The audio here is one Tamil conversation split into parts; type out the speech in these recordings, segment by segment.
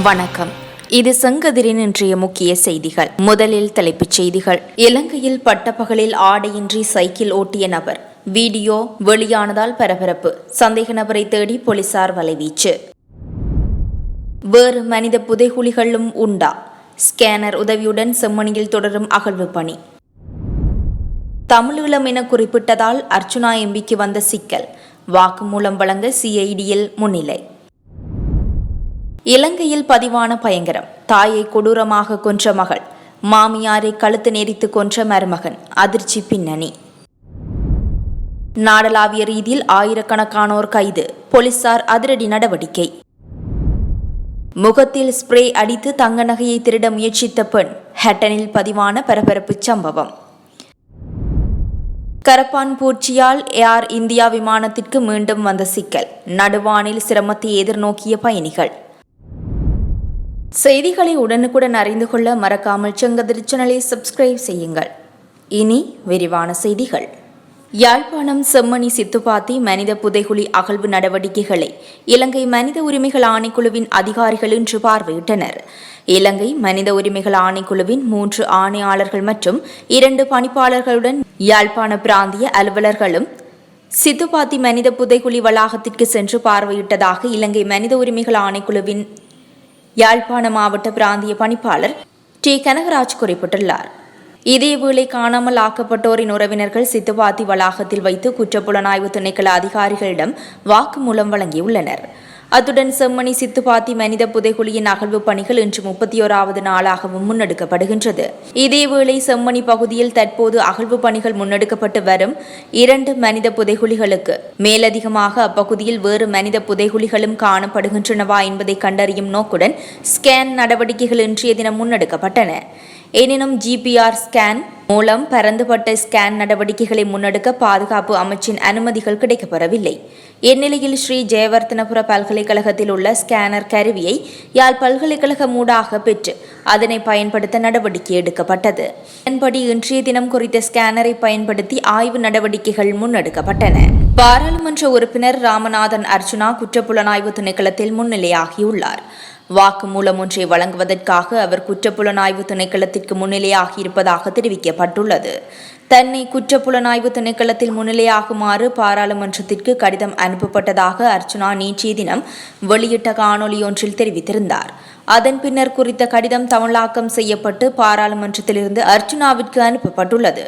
வணக்கம். இது செங்கதிரின் இன்றைய முக்கிய செய்திகள். முதலில் தலைப்புச் செய்திகள். இலங்கையில் பட்டப்பகலில் ஆடையின்றி சைக்கிள் ஓட்டிய நபர் வீடியோ வெளியானதால் பரபரப்பு. சந்தேக நபரை தேடி போலீசார் வலைவீச்சு. வேறு மனித புதைகுழிகளும் உண்டா? ஸ்கேனர் உதவியுடன் செம்மணியில் தொடரும் அகழ்வு பணி. தமிழீழம் என குறிப்பிட்டதால் அர்ச்சுனா எம்பிக்கு வந்த சிக்கல். வாக்குமூலம் வழங்க சிஐடியில் முன்னிலை. இலங்கையில் பதிவான பயங்கரம். தாயை கொடூரமாக கொன்ற மகள், மாமியாரை கழுத்து நெரித்து கொன்ற மருமகன், அதிர்ச்சி பின்னணி. நாடளாவிய ரீதியில் ஆயிரக்கணக்கானோர் கைது, போலீசார் அதிரடி நடவடிக்கை. முகத்தில் ஸ்ப்ரே அடித்து தங்க நகையை திருட முயற்சித்த பெண், ஹட்டனில் பதிவான பரபரப்பு சம்பவம். கரப்பான் பூச்சியால் ஏர் இந்தியா விமானத்திற்கு மீண்டும் வந்த சிக்கல், நடுவானில் சிரமத்தை எதிர்நோக்கிய பயணிகள். செய்திகளை உடனுக்குடன் அறிந்து கொள்ள மறக்காமல் செங்கதிர் சேனலை சப்ஸ்கிரைப் செய்யுங்கள். இனி விரிவான செய்திகள். யாழ்ப்பாணம் செம்மணி சித்துப்பாத்தி மனித புதைகுழி அகழ்வு நடவடிக்கைகளை இலங்கை மனித உரிமைகள் ஆணைக்குழுவின் அதிகாரிகள் இன்று பார்வையிட்டனர். இலங்கை மனித உரிமைகள் ஆணைக்குழுவின் 3 ஆணையாளர்கள் மற்றும் 2 பணிப்பாளர்களுடன் யாழ்ப்பாண பிராந்திய அலுவலர்களும் சித்துப்பாத்தி மனித புதைகுழி வளாகத்திற்கு சென்று பார்வையிட்டதாக இலங்கை மனித உரிமைகள் ஆணைக்குழுவின் யாழ்ப்பாண மாவட்ட பிராந்திய பணிப்பாளர் டி கனகராஜ் குறிப்பிட்டுள்ளார். இதேவேளை காணாமல் ஆக்கப்பட்டோரின் உறவினர்கள் சித்துப்பாத்தி வளாகத்தில் வைத்து குற்றப்புலனாய்வு திணைக்கள அதிகாரிகளிடம் வாக்குமூலம் வழங்கியுள்ளனர். அத்துடன் செம்மணி சித்துப்பாத்தி மனித புதைகுழியின் அகழ்வு பணிகள் இன்று 31வது நாளாகவும் முன்னெடுக்கப்படுகின்றது. இதேவேளை செம்மணி பகுதியில் தற்போது அகழ்வு பணிகள் முன்னெடுக்கப்பட்டு வரும் 2 மனித புதைகுழிகளுக்கு மேலதிகமாக அப்பகுதியில் வேறு மனித புதைகுழிகளும் காணப்படுகின்றனவா என்பதை கண்டறியும் நோக்குடன் ஸ்கேன் நடவடிக்கைகள் இன்றைய தினம் முன்னெடுக்கப்பட்டன. எனினும் ஜிபிஆர் ஸ்கேன் மூலம் பரந்துபட்ட ஸ்கேன் நடவடிக்கைகளை முன்னெடுக்க பாதுகாப்பு அமைச்சின் அனுமதிகள் கிடைக்கப்பெறவில்லை. இந்நிலையில் ஸ்ரீ ஜெயவர்த்தனபுர பல்கலைக்கழகத்தில் உள்ள ஸ்கேனர் கருவியை யாழ் பல்கலைக்கழகம் ஊடாக பெற்று அதனை பயன்படுத்த நடவடிக்கை எடுக்கப்பட்டது. இதன்படி இன்றைய தினம் குறித்த ஸ்கேனரை பயன்படுத்தி ஆய்வு நடவடிக்கைகள் முன்னெடுக்கப்பட்டன. பாராளுமன்ற உறுப்பினர் ராமநாதன் அர்ச்சுனா குற்றப்புலனாய்வு திணைக்களத்தில் முன்னிலையாகியுள்ளார். வாக்குமூலம் ஒன்றை வழங்குவதற்காக அவர் குற்றப்புலனாய்வு திணைக்களத்திற்கு முன்னிலையாகியிருப்பதாக தெரிவிக்கப்பட்டுள்ளது. தன்னை குற்றப்புலனாய்வு திணைக்களத்தில் முன்னிலையாகுமாறு பாராளுமன்றத்திற்கு கடிதம் அனுப்பப்பட்டதாக அர்ச்சுனா நேற்றைய தினம் வெளியிட்ட காணொலியொன்றில் தெரிவித்திருந்தார். அதன் பின்னர் குறித்த கடிதம் தமிழாக்கம் செய்யப்பட்டு பாராளுமன்றத்திலிருந்து அர்ச்சுனாவிற்கு அனுப்பப்பட்டுள்ளது.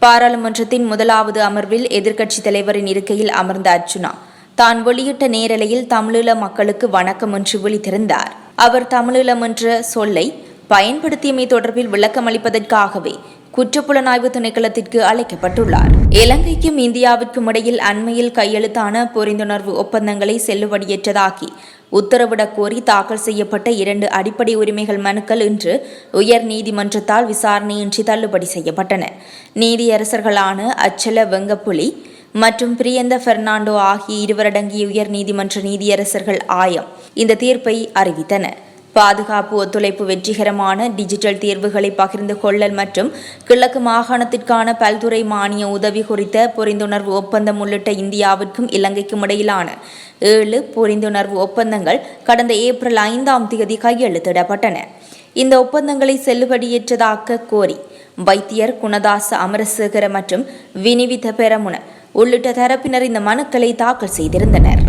பாராளுமன்றத்தின் முதலாவது அமர்வில் எதிர்க்கட்சித் தலைவரின் இருக்கையில் அமர்ந்த அர்ச்சுனா தான் வெளியிட்ட நேரலையில் தமிழீழ மக்களுக்கு வணக்கம் என்று விழித்திருந்தார். அவர் தமிழீழம் என்ற சொல்லை பயன்படுத்தியமை தொடர்பில் விளக்கமளிப்பதற்காகவே குற்றப்புலனாய்வு திணைக்களத்திற்கு அழைக்கப்பட்டுள்ளார். இலங்கைக்கும் இந்தியாவிற்கும் இடையில் அண்மையில் கையெழுத்தான புரிந்துணர்வு ஒப்பந்தங்களை செல்லுபடியற்றதாக்கி உத்தரவிடக் கோரி தாக்கல் செய்யப்பட்ட 2 அடிப்படை உரிமைகள் மனுக்கள் இன்று உயர் நீதிமன்றத்தால் விசாரணையின்றி தள்ளுபடி செய்யப்பட்டன. நீதியரசர்களான அச்சல வெங்கப்புலி மற்றும் பிரியந்த பெர்னாண்டோ ஆகிய 2 அடங்கிய உயர் நீதிமன்ற நீதியரசர்கள் ஆயம் இந்த தீர்ப்பை அறிவித்தனர். பாதுகாப்பு ஒத்துழைப்பு, வெற்றிகரமான டிஜிட்டல் தீர்வுகளை பகிர்ந்து கொள்ளல் மற்றும் கிழக்கு மாகாணத்திற்கான பல்துறை மானிய உதவி குறித்த புரிந்துணர்வு ஒப்பந்தம் உள்ளிட்ட இந்தியாவிற்கும் இலங்கைக்கும் இடையிலான 7 புரிந்துணர்வு ஒப்பந்தங்கள் கடந்த ஏப்ரல் 5ஆம் தேதி கையெழுத்திடப்பட்டன. இந்த ஒப்பந்தங்களை செல்லுபடியற்றதாக்க கோரி வைத்தியர் குணதாச அமரசேகர மற்றும் வினிவித பெரமுன உள்ளிட்ட தரப்பினர் இந்த மனுக்களை தாக்கல் செய்திருந்தனர்.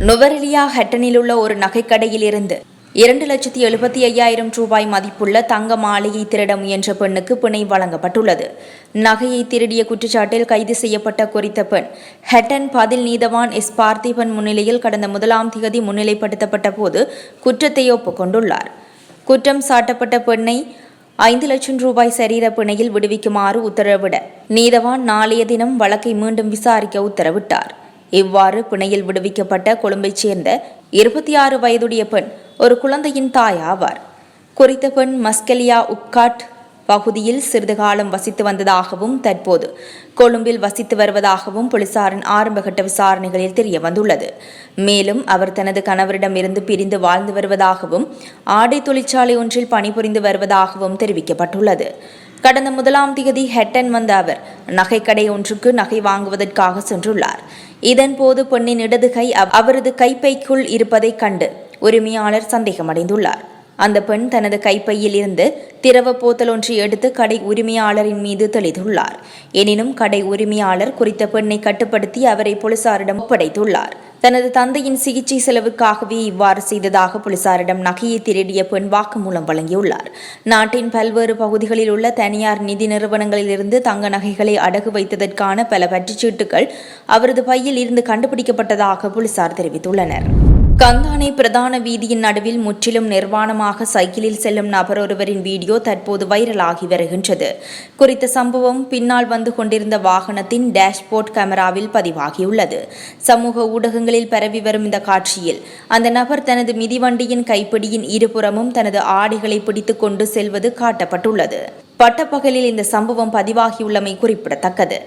நுவரெலியா ஹட்டனில் உள்ள ஒரு நகைக்கடையில் இருந்து 2,75,000 ரூபாய் மதிப்புள்ள தங்க மாலையை திருட முயன்ற பெண்ணுக்கு பிணை வழங்கப்பட்டுள்ளது. நகையை திருடிய குற்றச்சாட்டில் கைது செய்யப்பட்ட குறித்த பெண் ஹட்டன் பதில் நீதவான் எஸ் பார்த்திபன் முன்னிலையில் கடந்த 1ஆம் தேதி முன்னிலைப்படுத்தப்பட்ட போது குற்றத்தை ஒப்புக்கொண்டுள்ளார். குற்றம் சாட்டப்பட்ட பெண்ணை 5 லட்சம் ரூபாய் சரீர பிணையில் விடுவிக்குமாறு உத்தரவிட நீதவான் நாளைய தினம் வழக்கை மீண்டும் விசாரிக்க உத்தரவிட்டார். இவ்வாறு பிணையில் விடுவிக்கப்பட்ட கொழும்பைச் சேர்ந்த 26 வயதுடைய பெண் ஒரு குழந்தையின் தாய் ஆவார். குறித்த பெண் மஸ்கெலியா உப்காட் பகுதியில் சிறிது காலம் வசித்து வந்ததாகவும் தற்போது கொழும்பில் வசித்து வருவதாகவும் போலீசாரின் ஆரம்பகட்ட விசாரணைகளில் தெரிய வந்துள்ளது. மேலும் அவர் தனது கணவரிடம் இருந்து பிரிந்து வாழ்ந்து வருவதாகவும் ஆடை தொழிற்சாலை ஒன்றில் பணிபுரிந்து வருவதாகவும் தெரிவிக்கப்பட்டுள்ளது. கடந்த 1ஆம் தேதி ஹட்டன் வந்த அவர் நகைக்கடை ஒன்றுக்கு நகை வாங்குவதற்காக சென்றுள்ளார். இதன்போது பெண்ணின் இடது கை அவரது கைப்பைக்குள் இருப்பதைக் கண்டு உரிமையாளர் சந்தேகமடைந்துள்ளார். அந்த பெண் தனது கைப்பையில் இருந்து திரவ போத்தல் ஒன்றை எடுத்து கடை உரிமையாளரின் மீது தெளித்துள்ளார். எனினும் கடை உரிமையாளர் குறித்த பெண்ணை கட்டுப்படுத்தி அவரை போலீசாரிடம் ஒப்படைத்துள்ளார். தனது தந்தையின் சிகிச்சை செலவுக்காகவே இவ்வாறு செய்ததாக போலீசாரிடம் நகையை திருடிய பெண் வாக்குமூலம் வழங்கியுள்ளார். நாட்டின் பல்வேறு பகுதிகளில் உள்ள தனியார் நிதி நிறுவனங்களிலிருந்து தங்க நகைகளை அடகு வைத்ததற்கான பல பற்றுச்சீட்டுகள் அவரது பையில் இருந்து கண்டுபிடிக்கப்பட்டதாக போலீசார் தெரிவித்துள்ளனர். கந்தானை பிரதான வீதியின் நடுவில் முற்றிலும் நிர்வாணமாக சைக்கிளில் செல்லும் நபர் ஒருவரின் வீடியோ தற்போது வைரலாகி வருகின்றது. குறித்த சம்பவம் பின்னால் வந்து கொண்டிருந்த வாகனத்தின் டேஷ்போர்ட் கேமராவில் பதிவாகியுள்ளது. சமூக ஊடகங்களில் பரவி வரும் இந்த காட்சியில் அந்த நபர் தனது மிதிவண்டியின் கைப்பிடியின் இருபுறமும் தனது ஆடைகளை பிடித்துக் கொண்டு செல்வது காட்டப்பட்டுள்ளது. பட்டப்பகலில் இந்த சம்பவம் பதிவாகியுள்ளமை குறிப்பிடத்தக்கது.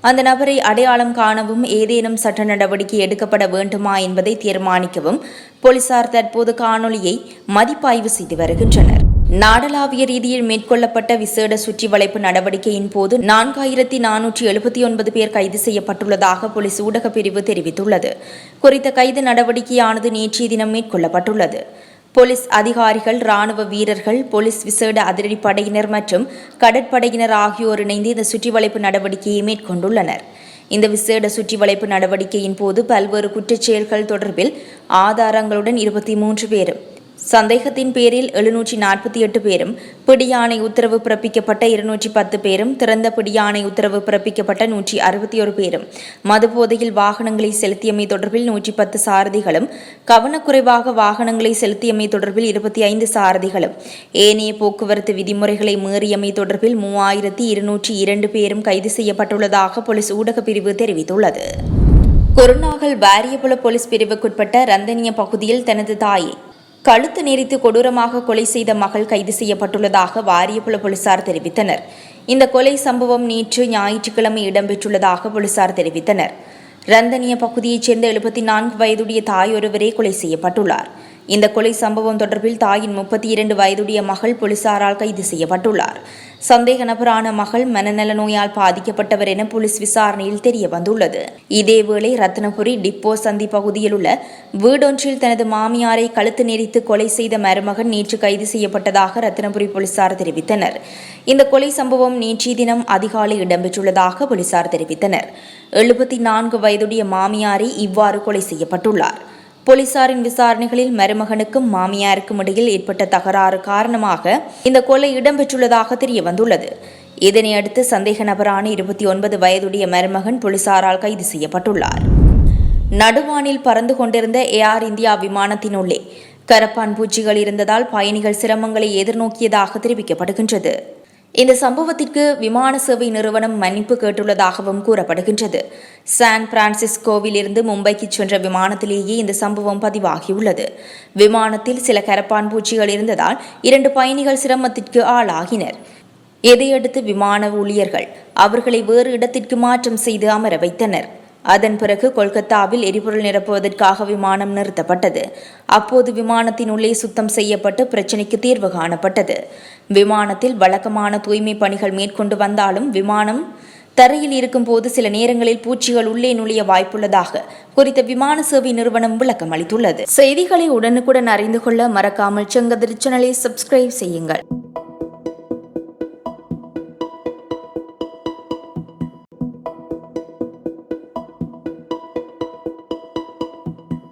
அந்த நபரை அடையாளம் காணவும் ஏதேனும் சட்ட நடவடிக்கை எடுக்கப்பட வேண்டுமா என்பதை தீர்மானிக்கவும் போலீசார் தற்போது காணொலியை மதிப்பாய்வு செய்து வருகின்றனர். நாடளாவிய ரீதியில் மேற்கொள்ளப்பட்ட விசேட சுற்றி வளைப்பு நடவடிக்கையின் போது 4479 பேர் கைது செய்யப்பட்டுள்ளதாக போலீஸ் ஊடகப் பிரிவு தெரிவித்துள்ளது. குறித்த கைது நடவடிக்கையானது நேற்றைய தினம் மேற்கொள்ளப்பட்டுள்ளது. போலீஸ் அதிகாரிகள், ராணுவ வீரர்கள், போலீஸ் விசேட அதிரடிப்படையினர் மற்றும் கடற்படையினர் ஆகியோர் இணைந்து இந்த சுற்றிவளைப்பு நடவடிக்கையை மேற்கொண்டுள்ளனர். இந்த விசேட சுற்றிவளைப்பு நடவடிக்கையின் போது பல்வேறு குற்றச்செயல்கள் தொடர்பில் ஆதாரங்களுடன் 23 பேரும், சந்தேகத்தின் பேரில் 748 பேரும், பிடியாணை உத்தரவு பிறப்பிக்கப்பட்ட 210 பேரும், திறந்த பிடியாணை உத்தரவு பிறப்பிக்கப்பட்ட 161 பேரும், மதுபோதையில் வாகனங்களை செலுத்தியமை தொடர்பில் 110 சாரதிகளும், கவனக்குறைவாக வாகனங்களை செலுத்தியமை தொடர்பில் 25 சாரதிகளும், ஏனைய போக்குவரத்து விதிமுறைகளை மீறியமை தொடர்பில் 3202 பேரும் கைது செய்யப்பட்டுள்ளதாக போலீஸ் ஊடகப் பிரிவு தெரிவித்துள்ளது. குருநாகல் வாரியபுல போலீஸ் பிரிவுக்குட்பட்ட ரந்தனிய பகுதியில் தனது தாயை கழுத்து நெரித்து கொடூரமாக கொலை செய்த மகள் கைது செய்யப்பட்டுள்ளதாக வாரியபுல போலீசார் தெரிவித்தனர். இந்த கொலை சம்பவம் நேற்று ஞாயிற்றுக்கிழமை இடம்பெற்றுள்ளதாக போலீசார் தெரிவித்தனர். ரந்தனிய பகுதியைச் சேர்ந்த 74 வயதுடைய தாய் ஒருவரே கொலை செய்யப்பட்டுள்ளார். இந்த கொலை சம்பவம் தொடர்பில் தாயின் 32 வயதுடைய மகள் போலீசாரால் கைது செய்யப்பட்டுள்ளார். சந்தேக நபரான மகள் மனநல நோயால் பாதிக்கப்பட்டவர் என போலீஸ் விசாரணையில் தெரிய வந்துள்ளது. இதேவேளை ரத்னபுரி டிப்போ சந்தி பகுதியில் உள்ள வீடொன்றில் தனது மாமியாரை கழுத்து நெரித்து கொலை செய்த மருமகன் நேற்று கைது செய்யப்பட்டதாக ரத்னபுரி போலீசார் தெரிவித்தனர். இந்த கொலை சம்பவம் நேற்றைய தினம் அதிகாலை இடம்பெற்றுள்ளதாக போலீசார் தெரிவித்தனர். 74 வயதுடைய மாமியாரை இவ்வாறு கொலை செய்யப்பட்டுள்ளார். போலீசாரின் விசாரணைகளில் மருமகனுக்கும் மாமியாருக்கும் இடையில் ஏற்பட்ட தகராறு காரணமாக இந்த கொலை இடம்பெற்றுள்ளதாக தெரிய வந்துள்ளது. இதனையடுத்து சந்தேக நபரான 29 வயதுடைய மருமகன் போலீசாரால் கைது செய்யப்பட்டுள்ளார். நடுவானில் பறந்து கொண்டிருந்த ஏர் இந்தியா விமானத்தினுள்ளே கரப்பான் பூச்சிகள் இருந்ததால் பயணிகள் சிரமங்களை எதிர்நோக்கியதாக தெரிவிக்கப்படுகின்றது. இந்த சம்பவத்திற்கு விமான சேவை நிறுவனம் மன்னிப்பு கேட்டுள்ளதாகவும் கூறப்படுகின்றது. சான் பிரான்சிஸ்கோவில் இருந்து மும்பைக்கு சென்ற விமானத்திலேயே இந்த சம்பவம் பதிவாகியுள்ளது. விமானத்தில் சில கரப்பான் பூச்சிகள் இருந்ததால் 2 பயணிகள் சிரமத்திற்கு ஆளாகினர். இதையடுத்து விமான ஊழியர்கள் அவர்களை வேறு இடத்திற்கு மாற்றம் செய்து அமர வைத்தனர். அதன் பிறகு கொல்கத்தாவில் எரிபொருள் நிரப்புவதற்காக விமானம் நிறுத்தப்பட்டது. அப்போது விமானத்தின் உள்ளே சுத்தம் செய்யப்பட்டு பிரச்சினைக்கு தீர்வு காணப்பட்டது. விமானத்தில் வழக்கமான தூய்மை பணிகள் மேற்கொண்டு வந்தாலும் விமானம் தரையில் இருக்கும்போது சில நேரங்களில் பூச்சிகள் உள்ளே நுழைய வாய்ப்புள்ளதாக குறித்த விமான சேவை நிறுவனம் விளக்கம் அளித்துள்ளது. செய்திகளை உடனுக்குடன் அறிந்து கொள்ள மறக்காமல் செங்கதிர் சேனலை சப்ஸ்கிரைப் செய்யுங்கள்.